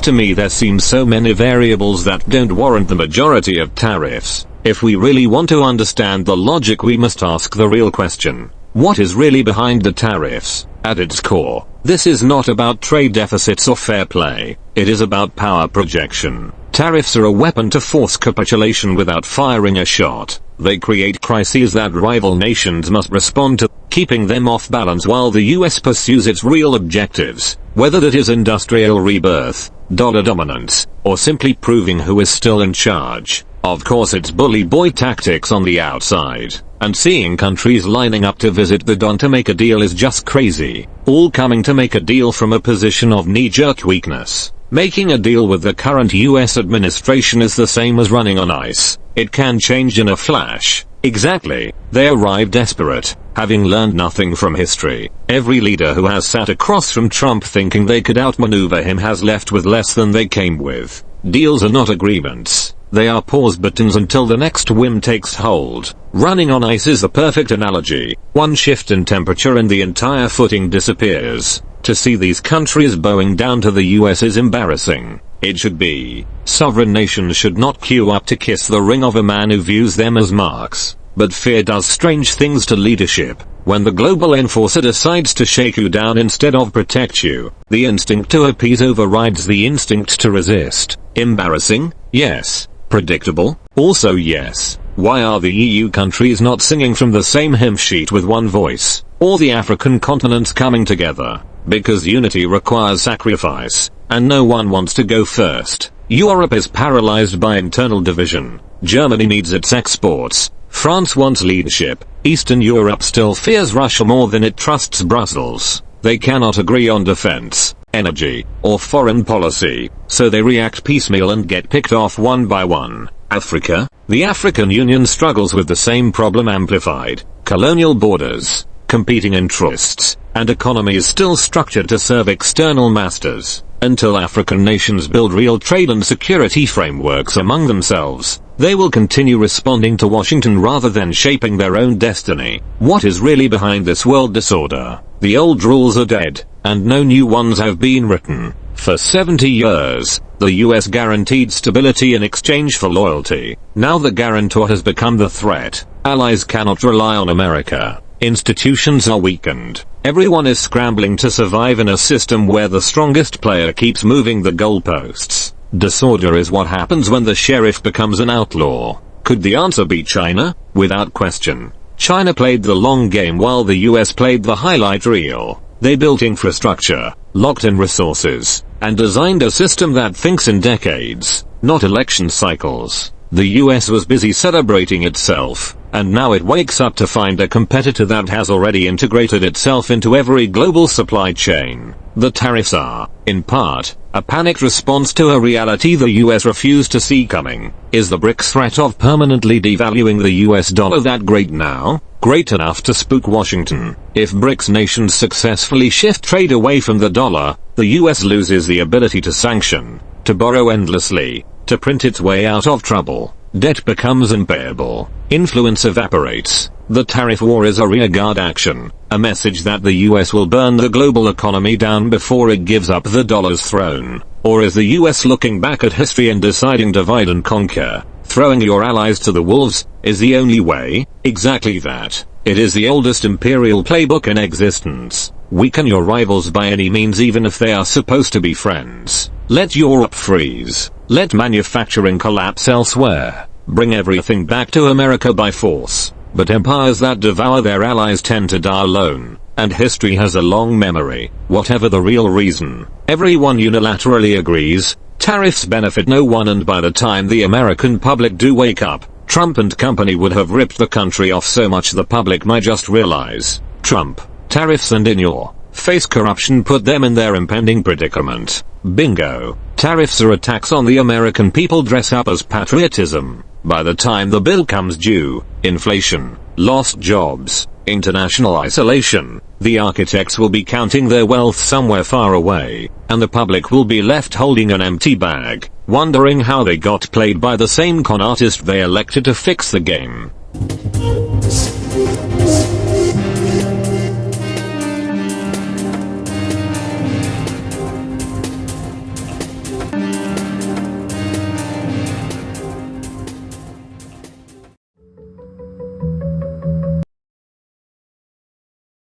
To me there seems so many variables that don't warrant the majority of tariffs. If we really want to understand the logic, we must ask the real question. What is really behind the tariffs? At its core, this is not about trade deficits or fair play. It is about power projection. Tariffs are a weapon to force capitulation without firing a shot. They create crises that rival nations must respond to, keeping them off balance while the US pursues its real objectives, whether that is industrial rebirth, dollar dominance, or simply proving who is still in charge. Of course it's bully boy tactics on the outside, and seeing countries lining up to visit the Don to make a deal is just crazy, all coming to make a deal from a position of knee-jerk weakness. Making a deal with the current US administration is the same as running on ice. It can change in a flash. Exactly. They arrive desperate, having learned nothing from history. Every leader who has sat across from Trump thinking they could outmaneuver him has left with less than they came with. Deals are not agreements. They are pause buttons until the next whim takes hold. Running on ice is the perfect analogy. One shift in temperature and the entire footing disappears. To see these countries bowing down to the US is embarrassing. It should be. Sovereign nations should not queue up to kiss the ring of a man who views them as marks. But fear does strange things to leadership. When the global enforcer decides to shake you down instead of protect you, the instinct to appease overrides the instinct to resist. Embarrassing? Yes. Predictable? Also yes. Why are the EU countries not singing from the same hymn sheet with one voice? Or the African continents coming together? Because unity requires sacrifice, and no one wants to go first. Europe is paralyzed by internal division. Germany needs its exports. France wants leadership. Eastern Europe still fears Russia more than it trusts Brussels. They cannot agree on defense, energy, or foreign policy, so they react piecemeal and get picked off one by one. Africa? The African Union struggles with the same problem amplified. Colonial borders, competing interests, and economies still structured to serve external masters. Until African nations build real trade and security frameworks among themselves, they will continue responding to Washington rather than shaping their own destiny. What is really behind this world disorder? The old rules are dead, and no new ones have been written. For 70 years, the US guaranteed stability in exchange for loyalty. Now the guarantor has become the threat. Allies cannot rely on America. Institutions are weakened. Everyone is scrambling to survive in a system where the strongest player keeps moving the goalposts. Disorder is what happens when the sheriff becomes an outlaw. Could the answer be China? Without question. China played the long game while the US played the highlight reel. They built infrastructure, locked in resources, and designed a system that thinks in decades, not election cycles. The US was busy celebrating itself, and now it wakes up to find a competitor that has already integrated itself into every global supply chain. The tariffs are, in part, a panicked response to a reality the US refused to see coming. Is the BRICS threat of permanently devaluing the US dollar that great now? Great enough to spook Washington. If BRICS nations successfully shift trade away from the dollar, the US loses the ability to sanction, to borrow endlessly, to print its way out of trouble. Debt becomes unpayable. Influence evaporates. The tariff war is a rearguard action, a message that the US will burn the global economy down before it gives up the dollar's throne. Or is the US looking back at history and deciding divide and conquer? Throwing your allies to the wolves is the only way? Exactly that. It is the oldest imperial playbook in existence. Weaken your rivals by any means even if they are supposed to be friends. Let Europe freeze. Let manufacturing collapse elsewhere. Bring everything back to America by force. But empires that devour their allies tend to die alone, and history has a long memory. Whatever the real reason, everyone unilaterally agrees, tariffs benefit no one, and by the time the American public do wake up, Trump and company would have ripped the country off so much the public might just realize. Trump, tariffs and in your face corruption put them in their impending predicament. Bingo. Tariffs are attacks on the American people dressed up as patriotism. By the time the bill comes due, inflation, lost jobs, international isolation, the architects will be counting their wealth somewhere far away, and the public will be left holding an empty bag, wondering how they got played by the same con artist they elected to fix the game.